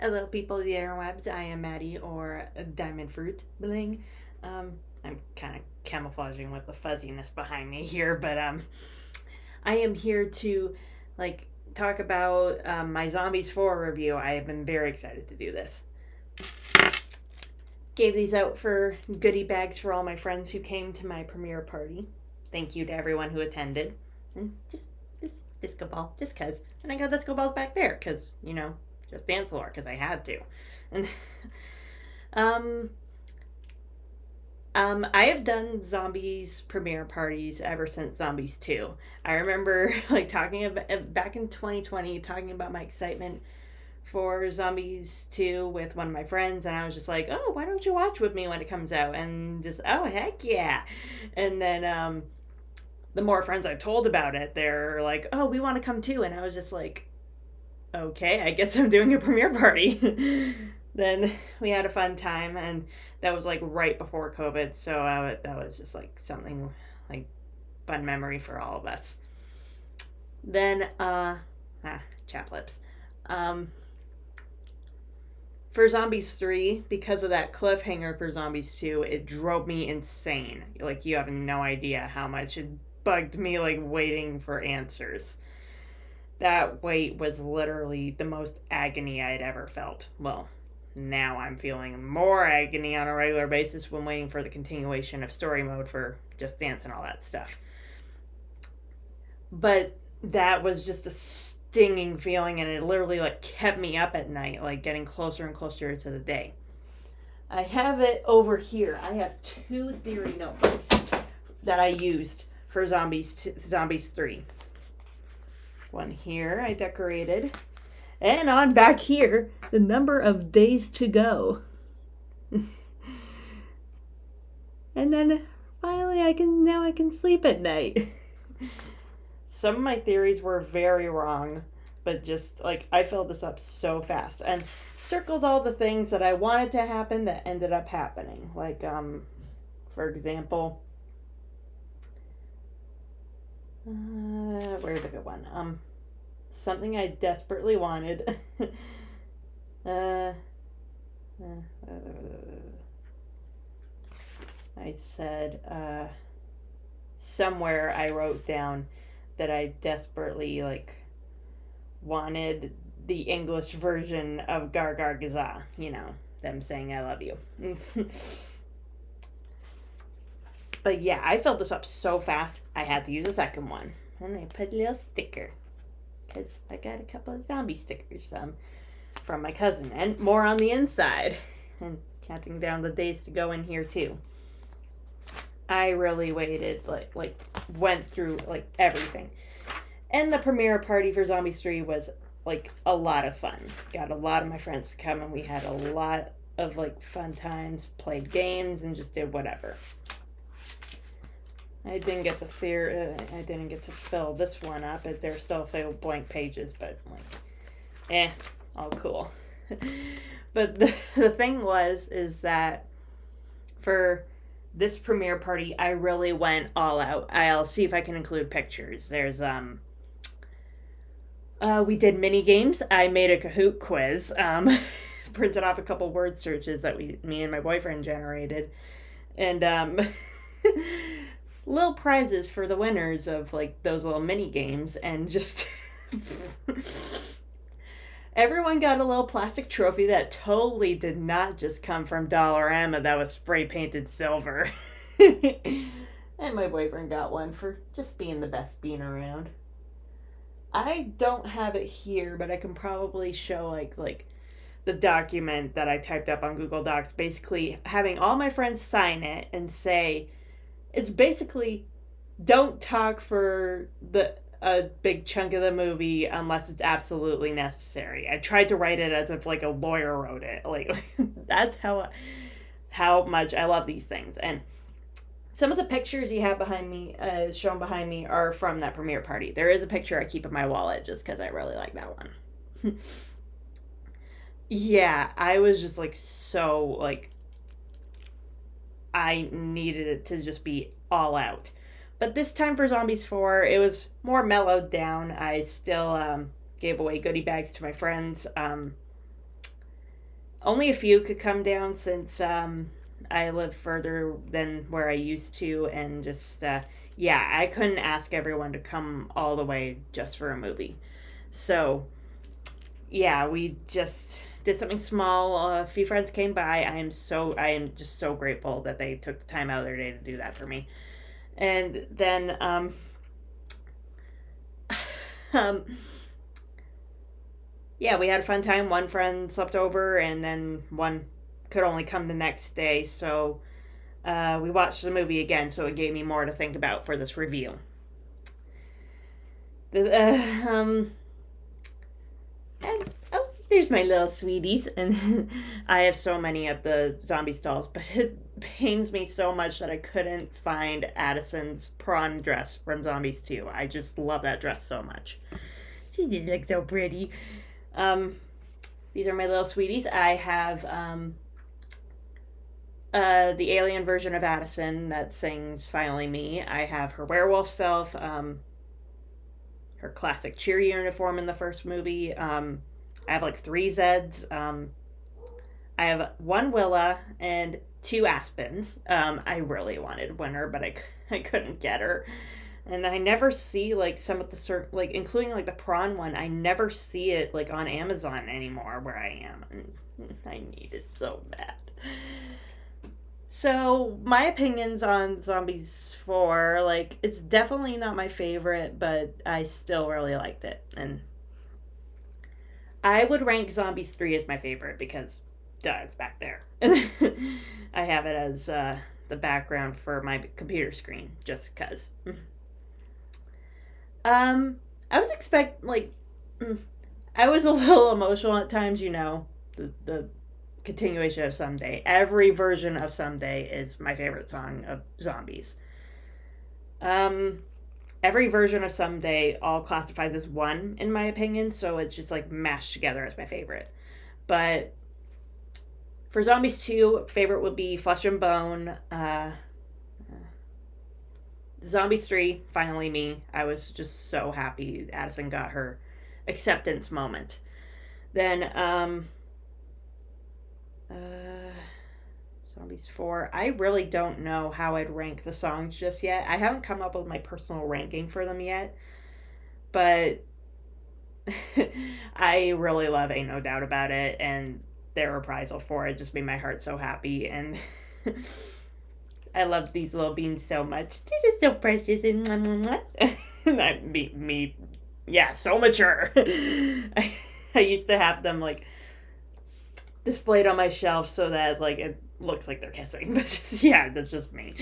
Hello, people of the interwebs. I am Maddie, or Diamond Fruit Bling. I'm kind of camouflaging with the fuzziness behind me here, but I am here to like talk about my Zombies 4 review. I have been very excited to do this. Gave these out for goodie bags for all my friends who came to my premiere party. Thank you to everyone who attended. And just disco ball, just cause. And I got disco balls back there, cause just dance lore, cause I had to. And I have done Zombies premiere parties ever since Zombies 2. I remember talking about back in 2020, talking about my excitement for Zombies 2 with one of my friends, and I was just like, oh, why don't you watch with me when it comes out? And just, oh, heck yeah. And then the more friends I told about it, they're like, oh, we want to come too. And I was just like, okay, I guess I'm doing a premiere party. Then we had a fun time, and that was right before COVID, so that was just something fun memory for all of us. Then chap lips. For Zombies 3, because of that cliffhanger for Zombies 2, it drove me insane. You have no idea how much it bugged me, waiting for answers. That wait was literally the most agony I'd ever felt. Well, now I'm feeling more agony on a regular basis when waiting for the continuation of story mode for Just Dance and all that stuff. But that was just a stinging feeling, and it literally kept me up at night, getting closer and closer to the day. I have it over here. I have 2 theory notebooks that I used for Zombies 3. One here I decorated. And on back here, the number of days to go. And then finally I can sleep at night. Some of my theories were very wrong, but just I filled this up so fast and circled all the things that I wanted to happen that ended up happening. For example, where's a good one? Something I desperately wanted. I said, somewhere I wrote down that I desperately wanted the English version of Gar Gar Gaza. Them saying I love you. But yeah, I filled this up so fast, I had to use a second one. And I put a little sticker. Because I got a couple of zombie stickers from my cousin. And more on the inside. And counting down the days to go in here too. I really waited, went through, everything. And the premiere party for Zombies 3 was, a lot of fun. Got a lot of my friends to come, and we had a lot of, fun times. Played games and just did whatever. I didn't get to fill this one up. There's still a few blank pages, but all cool. But the thing is that for this premiere party, I really went all out. I'll see if I can include pictures. There's we did mini games. I made a Kahoot quiz. Printed off a couple word searches that me and my boyfriend generated, and little prizes for the winners of those little mini games, and just everyone got a little plastic trophy that totally did not just come from Dollarama that was spray painted silver. And my boyfriend got one for just being the best bean around. I don't have it here, but I can probably show the document that I typed up on Google Docs, basically having all my friends sign it and say, it's basically, don't talk for a big chunk of the movie unless it's absolutely necessary. I tried to write it as if a lawyer wrote it. That's how much I love these things. And some of the pictures you have behind me, shown behind me, are from that premiere party. There is a picture I keep in my wallet just because I really like that one. Yeah, I was just so I needed it to just be all out. But this time for Zombies 4, it was more mellowed down. I still gave away goodie bags to my friends. Only a few could come down since I live further than where I used to, and just yeah, I couldn't ask everyone to come all the way just for a movie. So yeah, we just did something small. A few friends came by. I am just so grateful that they took the time out of their day to do that for me. And then um yeah, we had a fun time. One friend slept over, and then one could only come the next day. So we watched the movie again, so it gave me more to think about for this review. The, and, oh, there's my little sweeties. And I have so many of the zombie dolls, but it pains me so much that I couldn't find Addison's prawn dress from Zombies 2. I just love that dress so much. She just looks so pretty. Um, these are my little sweeties. I have the alien version of Addison that sings Finally Me. I have her werewolf self, her classic cheer uniform in the first movie. I have like three Zeds. I have one Willa and two Aspens. I really wanted Winter, but I couldn't get her. And I never see like some of the like including like the prawn one. I never see it like on Amazon anymore where I am, and I need it so bad. So my opinions on Zombies 4, like it's definitely not my favorite, but I still really liked it, and I would rank Zombies 3 as my favorite because, duh, it's back there. I have it as the background for my computer screen just because. I was I was a little emotional at times, the continuation of Someday. Every version of Someday is my favorite song of Zombies. Every version of Someday all classifies as one, in my opinion, so it's just like mashed together as my favorite. But for Zombies 2, favorite would be Flesh and Bone. Zombies 3, Finally Me. I was just so happy Addison got her acceptance moment. Then, Zombies 4. I really don't know how I'd rank the songs just yet. I haven't come up with my personal ranking for them yet. But I really love Ain't No Doubt About It, and their reprisal for it just made my heart so happy. And I love these little beans so much. They're just so precious and me, yeah, so mature. I used to have them like displayed on my shelf so that like it looks like they're kissing, but just, yeah, that's just me.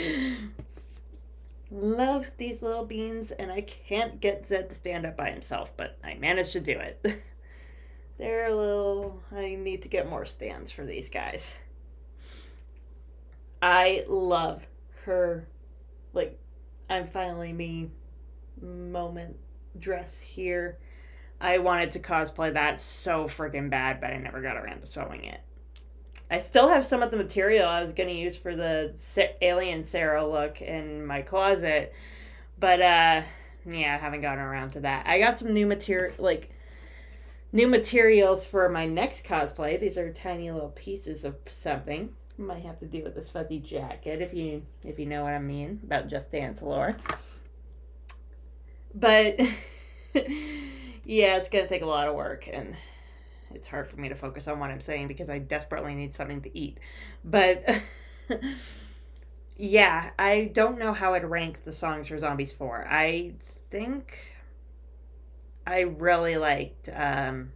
Love these little beans, and I can't get Zed to stand up by himself, but I managed to do it. They're a little. I need to get more stands for these guys. I love her, like, I'm Finally Me moment dress here. I wanted to cosplay that so freaking bad, but I never got around to sewing it. I still have some of the material I was going to use for the Alien Sarah look in my closet, but yeah, I haven't gotten around to that. I got some new materials for my next cosplay. These are tiny little pieces of something. Might have to do with this fuzzy jacket if you know what I mean about Just Dance lore. But yeah, it's gonna take a lot of work, and it's hard for me to focus on what I'm saying because I desperately need something to eat. But yeah, I don't know how I'd rank the songs for Zombies 4. I think I really liked Don't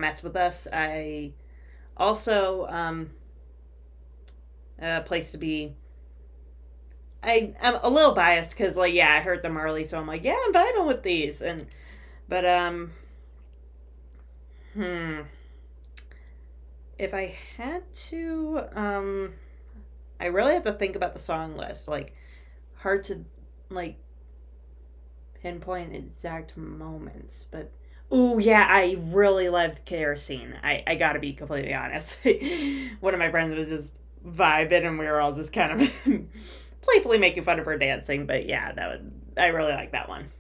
Mess With Us. I also Place to Be. I'm a little biased because, like, yeah, I heard them early, so I'm like, yeah, I'm vibing with these, but if I had to, I really have to think about the song list. Like, hard to, like, pinpoint exact moments, but ooh, yeah, I really loved Kerosene. I gotta be completely honest. One of my friends was just vibing, and we were all just kind of playfully making fun of her dancing, but yeah, I really like that one.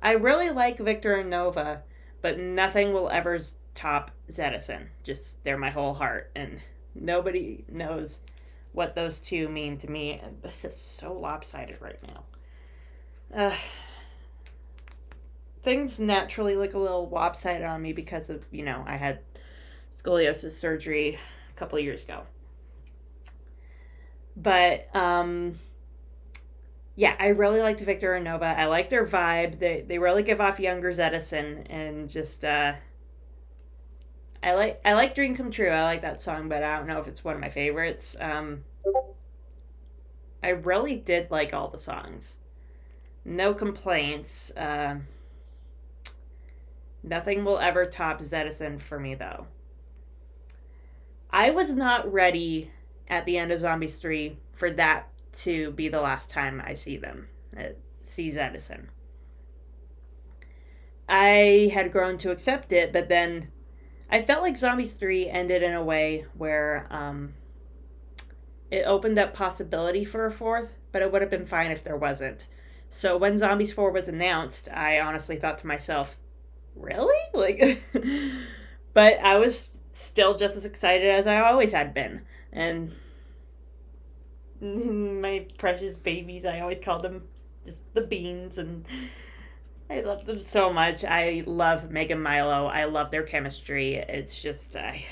I really like Victor and Nova, but nothing will ever top Zedison. Just, they're my whole heart. And nobody knows what those two mean to me. And this is so lopsided right now. Things naturally look a little lopsided on me because of, I had scoliosis surgery a couple of years ago. But, yeah, I really liked Victor and Nova. I like their vibe. They really give off younger Zedison, and just, I like Dream Come True. I like that song, but I don't know if it's one of my favorites. I really did like all the songs. No complaints. Nothing will ever top Zedison for me, though. I was not ready at the end of Zombies 3 for that to be the last time I see them. See Zedison. I had grown to accept it, but then I felt like Zombies 3 ended in a way where it opened up possibility for a fourth, but it would have been fine if there wasn't. So when Zombies 4 was announced, I honestly thought to myself, really? Like, but I was still just as excited as I always had been. And my precious babies, I always called them just the beans, and I love them so much. I love Meg and Milo. I love their chemistry. It's just, I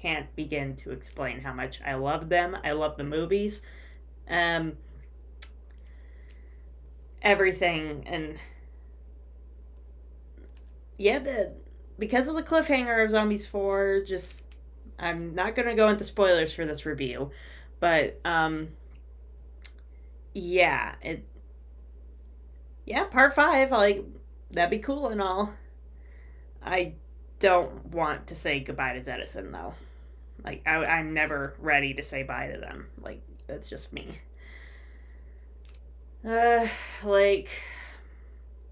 can't begin to explain how much I love them. I love the movies. Everything. And yeah, because of the cliffhanger of Zombies 4, just, I'm not going to go into spoilers for this review, but, yeah, part 5, like, that'd be cool and all. I don't want to say goodbye to Zedison, though. Like, I'm never ready to say bye to them. Like, that's just me. Like,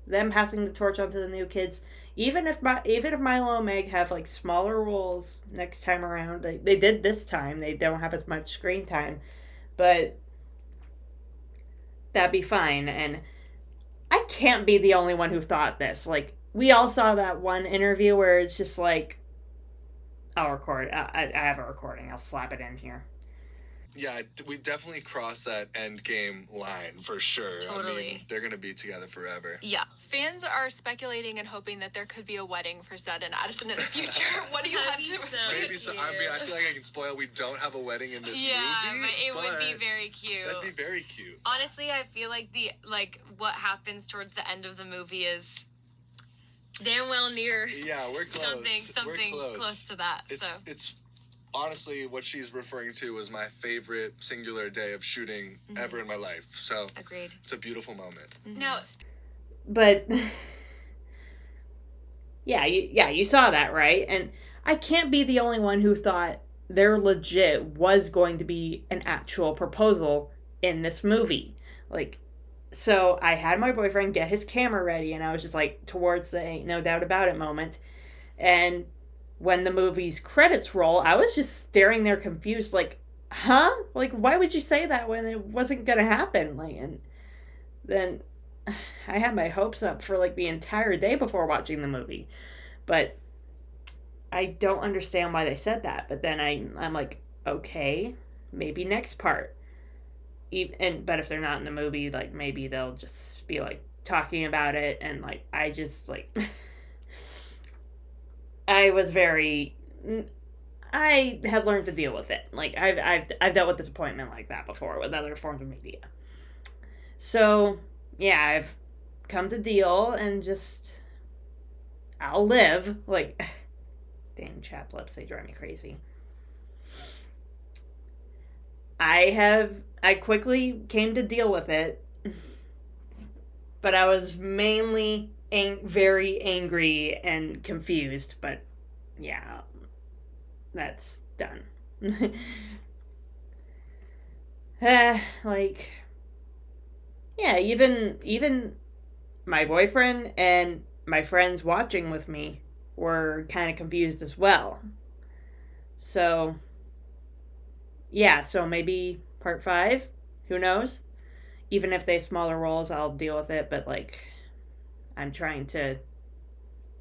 them passing the torch onto the new kids, even if Milo and Meg have, like, smaller roles next time around, they did this time, they don't have as much screen time, but that'd be fine. And I can't be the only one who thought this. Like, we all saw that one interview where it's just like, I'll record. I have a recording. I'll slap it in here. Yeah, we definitely crossed that end game line for sure. Totally. I mean, they're going to be together forever. Yeah. Fans are speculating and hoping that there could be a wedding for Zed and Addison in the future. What do you have to... Maybe so. I mean, I feel like I can spoil we don't have a wedding in this movie. Yeah, but it would be very cute. That'd be very cute. Honestly, I feel like what happens towards the end of the movie is damn well near... Yeah, we're close. Something close to that. It's honestly, what she's referring to was my favorite singular day of shooting ever in my life. So, agreed. It's a beautiful moment. Mm-hmm. Now, but you saw that, right? And I can't be the only one who thought there legit was going to be an actual proposal in this movie. Like, so I had my boyfriend get his camera ready, and I was just like towards the ain't no doubt about it moment, and when the movie's credits roll, I was just staring there confused, like, huh? Like, why would you say that when it wasn't gonna happen? Like, and then I had my hopes up for, like, the entire day before watching the movie. But I don't understand why they said that. But then I'm like, okay, maybe next part. But if they're not in the movie, like, maybe they'll just be, like, talking about it, and, like, I just, like... I had learned to deal with it. Like, I've dealt with disappointment like that before with other forms of media. So, yeah, I've come to deal, and just, I'll live. Like, dang chap lips, they drive me crazy. I quickly came to deal with it, but I was mainly very angry and confused, but yeah, that's done. Like, yeah, even my boyfriend and my friends watching with me were kind of confused as well. So, yeah, so maybe part 5, who knows? Even if they smaller roles, I'll deal with it, but, like, I'm trying to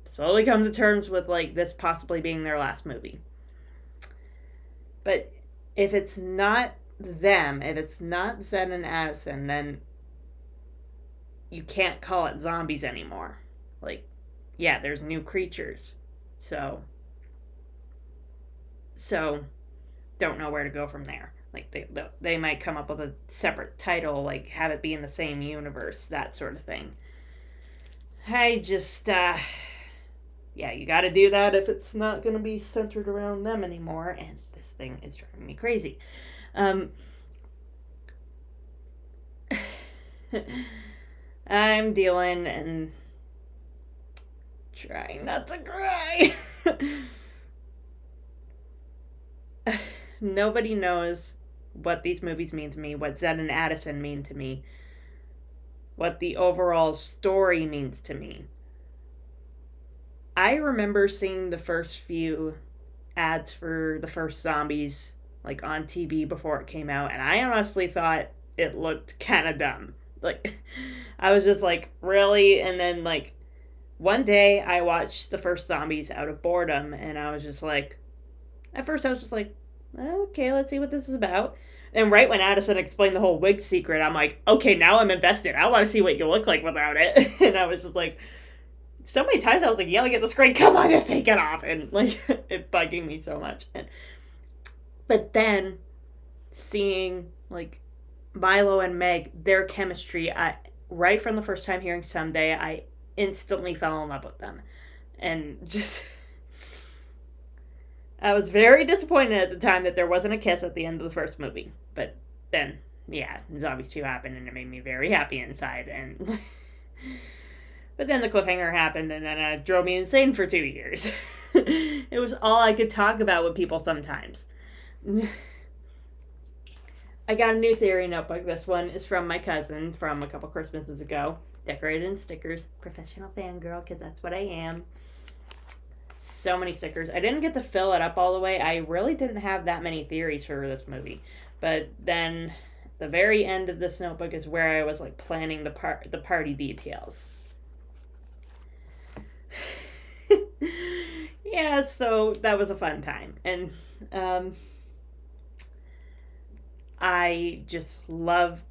slowly come to terms with, like, this possibly being their last movie. But if it's not them, if it's not Zed and Addison, then you can't call it zombies anymore. Like, yeah, there's new creatures. So don't know where to go from there. Like, they might come up with a separate title, like, have it be in the same universe, that sort of thing. I just, yeah, you gotta do that if it's not gonna be centered around them anymore, and this thing is driving me crazy. I'm dealing and trying not to cry. Nobody knows what these movies mean to me, what Zed and Addison mean to me, what the overall story means to me. I remember seeing the first few ads for the first Zombies, like, on TV before it came out, and I honestly thought it looked kind of dumb. Like, I was just like, really? And then, like, one day I watched the first Zombies out of boredom, and I was just like, at first I was just like, okay, let's see what this is about. And right when Addison explained the whole wig secret, I'm like, okay, now I'm invested. I want to see what you look like without it. And I was just like, so many times I was like yelling at the screen, come on, just take it off. And, like, it bugging me so much. But then seeing, like, Milo and Meg, their chemistry, right from the first time hearing Someday, I instantly fell in love with them. And just, I was very disappointed at the time that there wasn't a kiss at the end of the first movie. But then, yeah, Zombies 2 happened, and it made me very happy inside. And but then the cliffhanger happened, and then it drove me insane for 2 years. It was all I could talk about with people sometimes. I got a new theory notebook. This one is from my cousin from a couple Christmases ago. Decorated in stickers. Professional fangirl, because that's what I am. So many stickers. I didn't get to fill it up all the way. I really didn't have that many theories for this movie. But then the very end of this notebook is where I was, like, planning the party details. Yeah, so that was a fun time. And I just love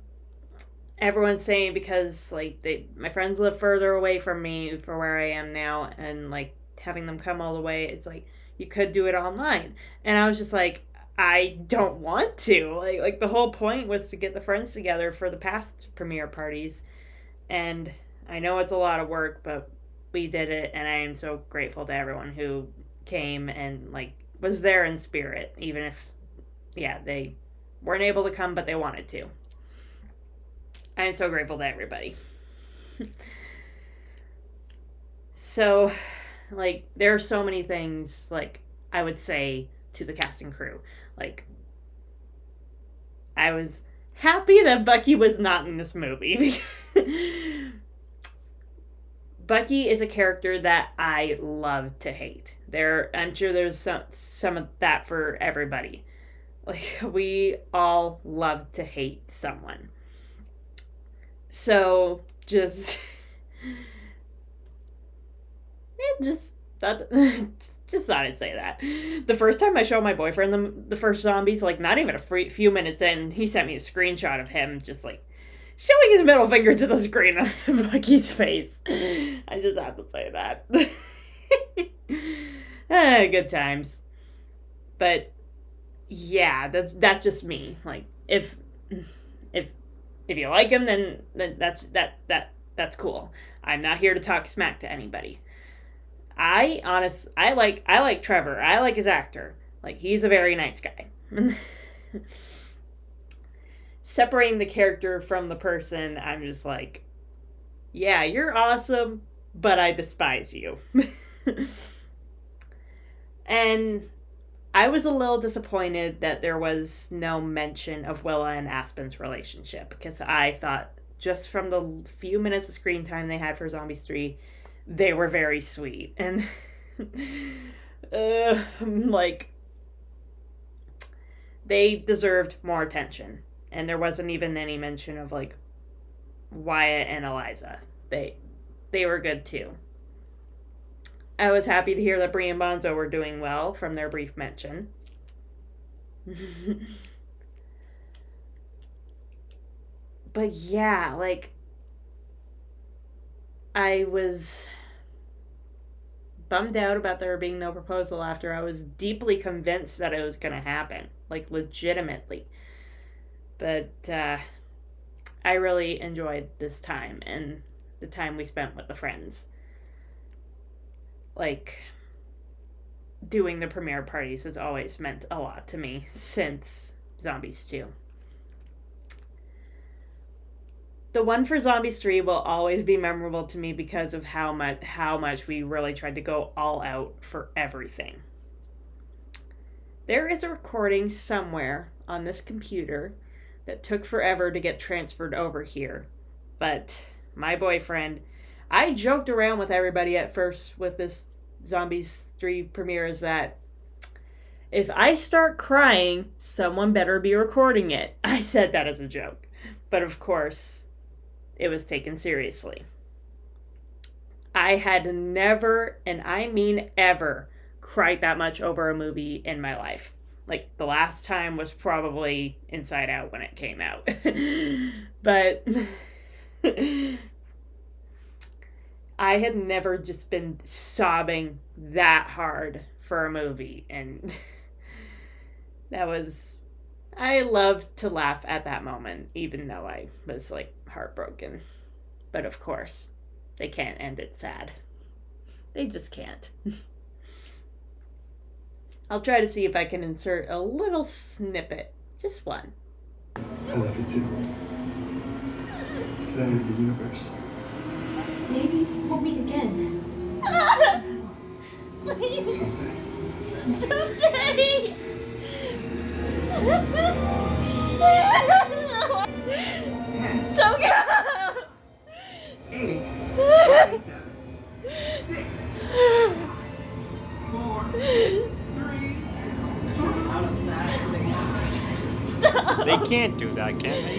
everyone saying, because, like, my friends live further away from me for where I am now, and, like, having them come all the way, it's like, you could do it online. And I was just like, I don't want to. Like the whole point was to get the friends together for the past premiere parties. And I know it's a lot of work, but we did it, and I am so grateful to everyone who came and, like, was there in spirit, even if, yeah, they weren't able to come, but they wanted to. I am so grateful to everybody. So, like, there are so many things, like, I would say to the cast and crew. Like, I was happy that Bucky was not in this movie. Bucky is a character that I love to hate. I'm sure there's some of that for everybody. Like, we all love to hate someone. So, just thought I'd say that. The first time I showed my boyfriend the first Zombies, like, not even a few minutes in, he sent me a screenshot of him just, like, showing his middle finger to the screen on Bucky's face. I just have to say that. Good times. But yeah, that's just me. Like, if you like him, then that's cool. I'm not here to talk smack to anybody. I like Trevor. I like his actor. Like, he's a very nice guy. Separating the character from the person, I'm just like, yeah, you're awesome, but I despise you. And I was a little disappointed that there was no mention of Willa and Aspen's relationship, because I thought, just from the few minutes of screen time they had for Zombies 3, they were very sweet. And like, they deserved more attention. And there wasn't even any mention of, like, Wyatt and Eliza. They were good too. I was happy to hear that Brie and Bonzo were doing well from their brief mention. But yeah, like, I was bummed out about there being no proposal after I was deeply convinced that it was going to happen. Like, legitimately. But I really enjoyed this time and the time we spent with the friends. Like, doing the premiere parties has always meant a lot to me since Zombies 2. The one for Zombies 3 will always be memorable to me because of how much we really tried to go all out for everything. There is a recording somewhere on this computer that took forever to get transferred over here. But my boyfriend, I joked around with everybody at first with this Zombies 3 premiere is that if I start crying, someone better be recording it. I said that as a joke. But of course, it was taken seriously. I had never, and I mean ever, cried that much over a movie in my life. Like, the last time was probably Inside Out when it came out. But I had never just been sobbing that hard for a movie. And that was... I loved to laugh at that moment, even though I was, like, heartbroken. But of course, they can't end it sad. They just can't. I'll try to see if I can insert a little snippet. Just one. I love you too. It's the end of the universe. Maybe we'll meet again. Someday. Someday! Don't go! 8, 7, 6, 4, 3, 2. How does that? They can't do that, can they?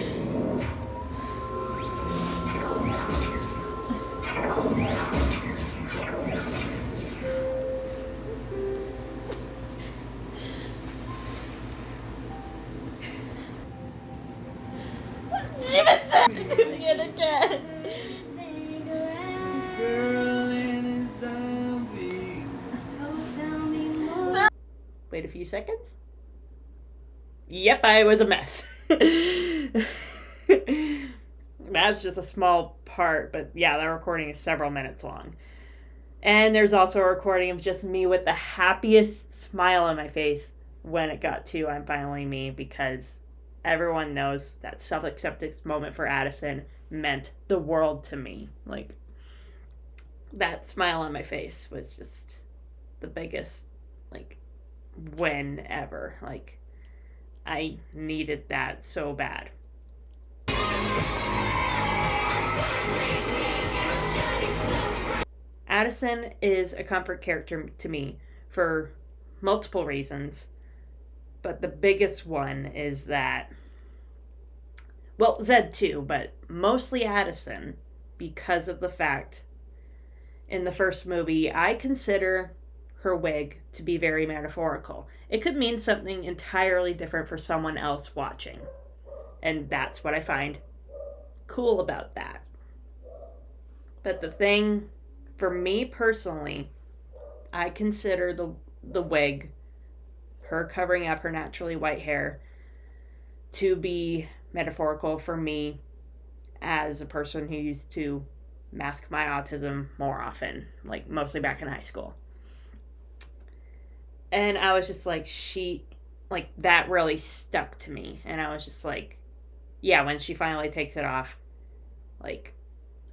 Doing it again. Girl in a zombie. Wait a few seconds. Yep, I was a mess. That's just a small part, but yeah, that recording is several minutes long. And there's also a recording of just me with the happiest smile on my face when it got to I'm Finally Me, because everyone knows that self-acceptance moment for Addison meant the world to me. Like, that smile on my face was just the biggest, like, win ever. Like, I needed that so bad. Addison is a comfort character to me for multiple reasons, but the biggest one is that, well, Zed too, but mostly Addison, because of the fact in the first movie, I consider her wig to be very metaphorical. It could mean something entirely different for someone else watching, and that's what I find cool about that. But the thing, for me personally, I consider the wig, her covering up her naturally white hair, to be metaphorical for me as a person who used to mask my autism more often, like mostly back in high school. And I was just like, that really stuck to me. And I was just like, yeah, when she finally takes it off, like,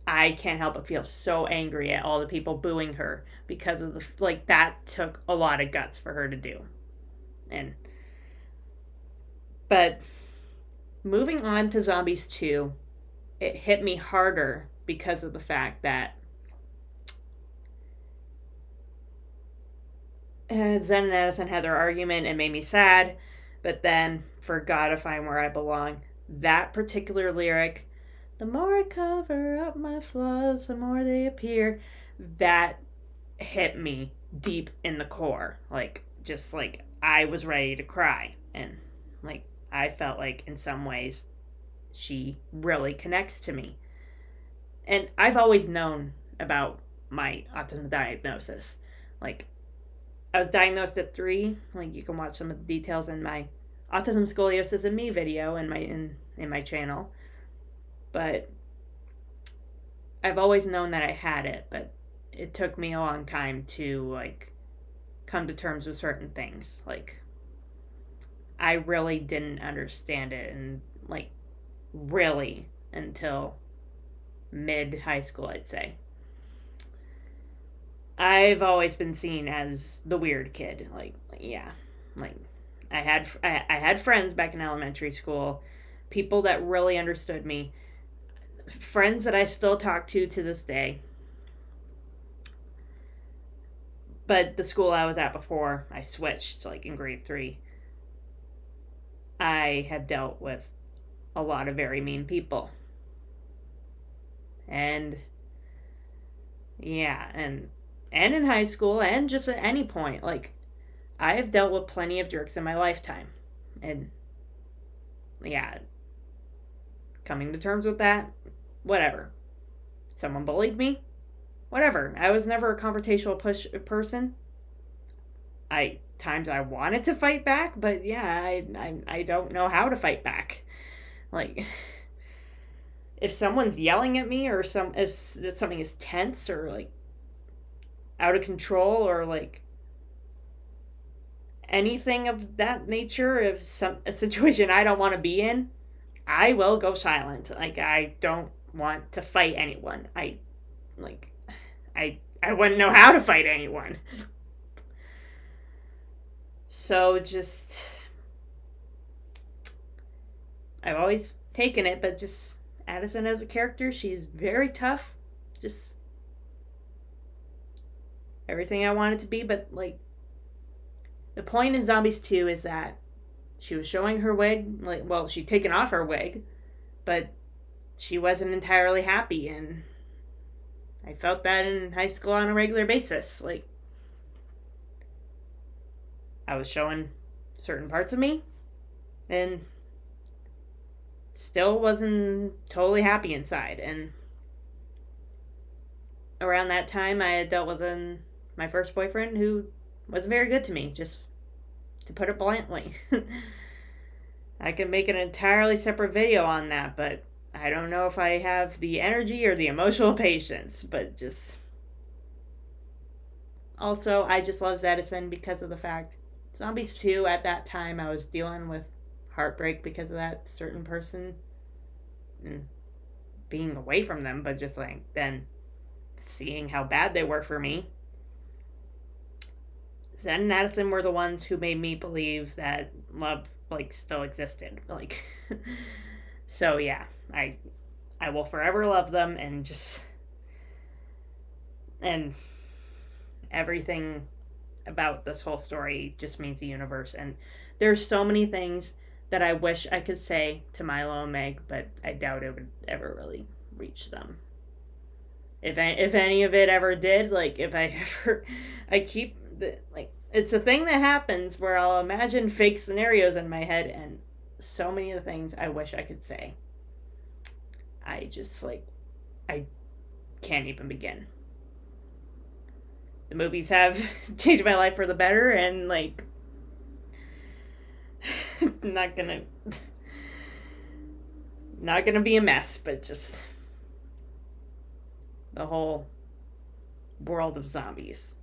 I can't help but feel so angry at all the people booing her because of that took a lot of guts for her to do. But moving on to Zombies 2, it hit me harder because of the fact that Zen and Addison had their argument and made me sad, but then forgot to find where I belong. That particular lyric, the more I cover up my flaws, the more they appear, that hit me deep in the core. Like, just like I was ready to cry. And like, I felt like in some ways she really connects to me. And I've always known about my autism diagnosis. Like, I was diagnosed at 3. Like, you can watch some of the details in my Autism, Scoliosis, and Me video in my channel. But I've always known that I had it, but it took me a long time to, like, come to terms with certain things. Like, I really didn't understand it, and, like, really until mid-high school, I'd say. I've always been seen as the weird kid. Like, yeah. Like, I had friends back in elementary school, people that really understood me, friends that I still talk to this day. But the school I was at before I switched, like in grade 3, I had dealt with a lot of very mean people. And yeah, and in high school, and just at any point, like, I have dealt with plenty of jerks in my lifetime. And yeah, coming to terms with that, whatever. Someone bullied me, whatever. I was never a confrontational person. Times I wanted to fight back, but yeah, I don't know how to fight back. Like, if someone's yelling at me, or if something is tense or like out of control, or like anything of that nature, if a situation I don't want to be in, I will go silent. Like, I don't want to fight anyone. I wouldn't know how to fight anyone. So just, I've always taken it, but just Addison as a character, she's very tough. Just everything I wanted to be, but like, the point in Zombies 2 is that she was showing her wig, like, well, she'd taken off her wig, but she wasn't entirely happy, and I felt that in high school on a regular basis. Like, I was showing certain parts of me, and still wasn't totally happy inside. And around that time, I had dealt with my first boyfriend who wasn't very good to me, just to put it bluntly. I could make an entirely separate video on that, but I don't know if I have the energy or the emotional patience. But just, also, I just love Edison because of the fact Zombies 2, at that time, I was dealing with heartbreak because of that certain person and being away from them, but just like then seeing how bad they were for me. Zen and Addison were the ones who made me believe that love, like, still existed. Like, so yeah, I will forever love them, and everything about this whole story just means the universe. And there's so many things that I wish I could say to Milo and Meg, but I doubt it would ever really reach them. If any of it ever did, like, I keep it's a thing that happens where I'll imagine fake scenarios in my head, and so many of the things I wish I could say, I just, like, I can't even begin. The movies have changed my life for the better, and, like, not gonna be a mess, but just the whole world of zombies.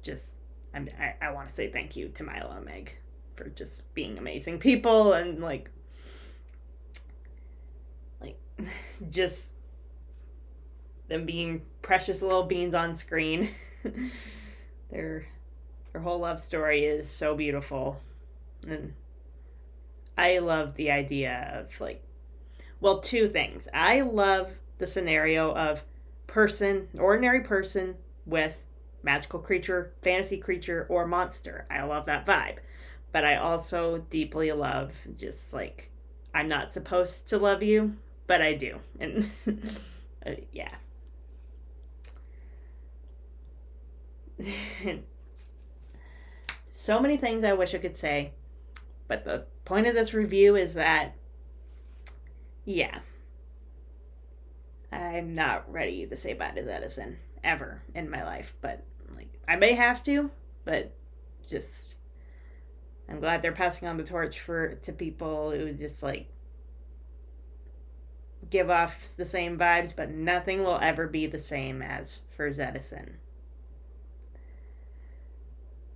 Just, I want to say thank you to Milo and Meg for just being amazing people, and like just them being precious little beans on screen. Their whole love story is so beautiful, and I love the idea of, like, well, two things. I love the scenario of ordinary person with magical creature, fantasy creature, or monster. I love that vibe. But I also deeply love just, like, I'm not supposed to love you, but I do. And yeah. So many things I wish I could say, but the point of this review is that, yeah, I'm not ready to say bye to Edison ever in my life, but like I may have to, but just I'm glad they're passing on the torch to people who just like give off the same vibes, but nothing will ever be the same as for Edison.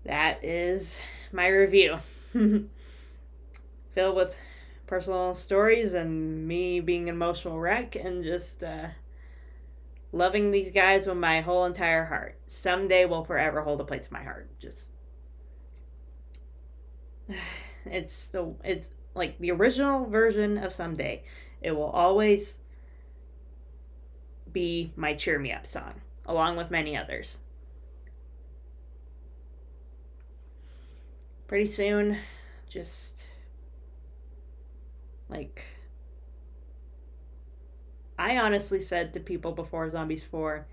That is my review. Filled with personal stories and me being an emotional wreck and just loving these guys with my whole entire heart. Someday will forever hold a place in my heart. Just it's like the original version of Someday. It will always be my cheer me up song, along with many others. Pretty soon, just like I honestly said to people before Zombies 4,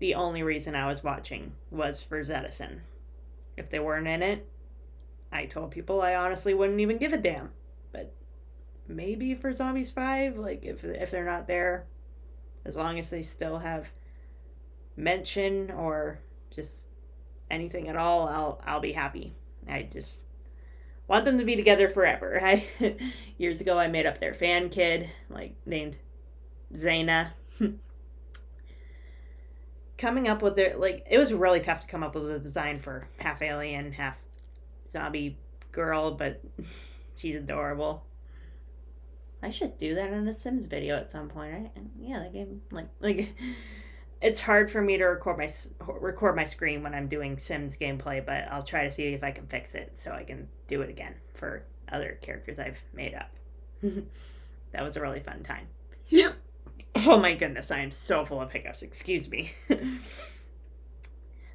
the only reason I was watching was for Edison. If they weren't in it, I told people I honestly wouldn't even give a damn. But maybe for Zombies 5, like if they're not there, as long as they still have mention or just anything at all, I'll be happy. I just want them to be together forever. Years ago, I made up their fan kid, like named Zaina. Coming up with their it was really tough to come up with a design for half alien, half zombie girl, but she's adorable. I should do that in a Sims video at some point. Yeah, that game like it's hard for me to record my screen when I'm doing Sims gameplay, but I'll try to see if I can fix it so I can do it again for other characters I've made up. That was a really fun time. Yep. Oh my goodness, I am so full of hiccups. Excuse me.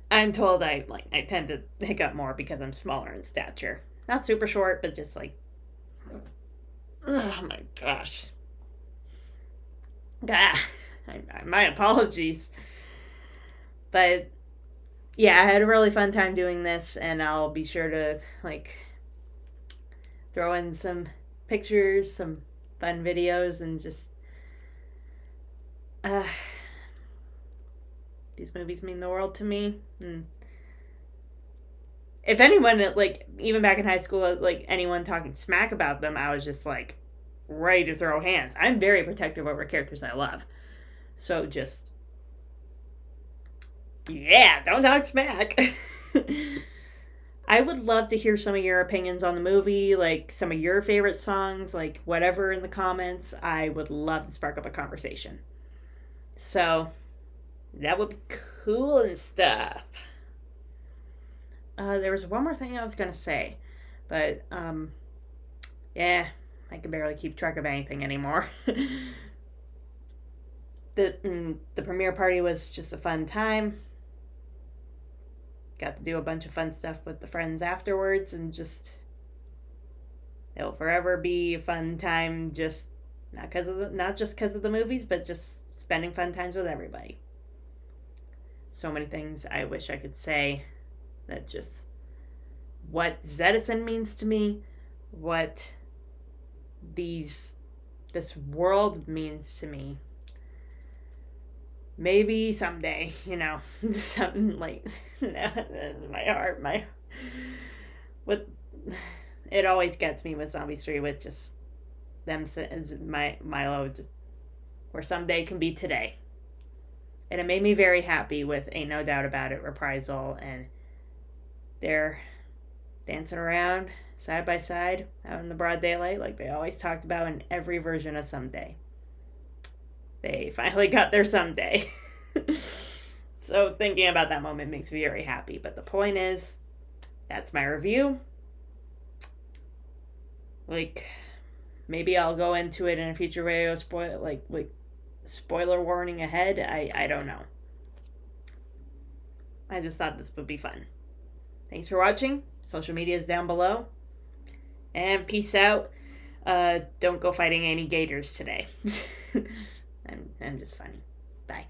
I'm told I tend to hiccup more because I'm smaller in stature. Not super short, but just like, oh my gosh. My apologies. But yeah, I had a really fun time doing this, and I'll be sure to throw in some pictures, some fun videos, and just these movies mean the world to me. And if anyone even back in high school, anyone talking smack about them, I was just ready to throw hands. I'm very protective over characters I love. So just, yeah, don't talk smack. I would love to hear some of your opinions on the movie, some of your favorite songs, whatever in the comments. I would love to spark up a conversation. So, that would be cool and stuff. There was one more thing I was going to say, but, yeah, I can barely keep track of anything anymore. The premiere party was just a fun time. Got to do a bunch of fun stuff with the friends afterwards, and just it'll forever be a fun time. Just not just because of the movies, but just spending fun times with everybody. So many things I wish I could say. That just what Edison means to me, what this world means to me. Maybe someday, something my heart, what it always gets me with Zombies 3, with just them, my Milo, just where someday can be today. And it made me very happy with Ain't No Doubt About It, Reprisal, and they're dancing around side by side out in the broad daylight like they always talked about in every version of Someday. They finally got their someday. So thinking about that moment makes me very happy. But the point is, that's my review. Maybe I'll go into it in a future video, spoiler warning ahead. I don't know. I just thought this would be fun. Thanks for watching. Social media is down below. And peace out. Don't go fighting any gators today. I'm just funny. Bye.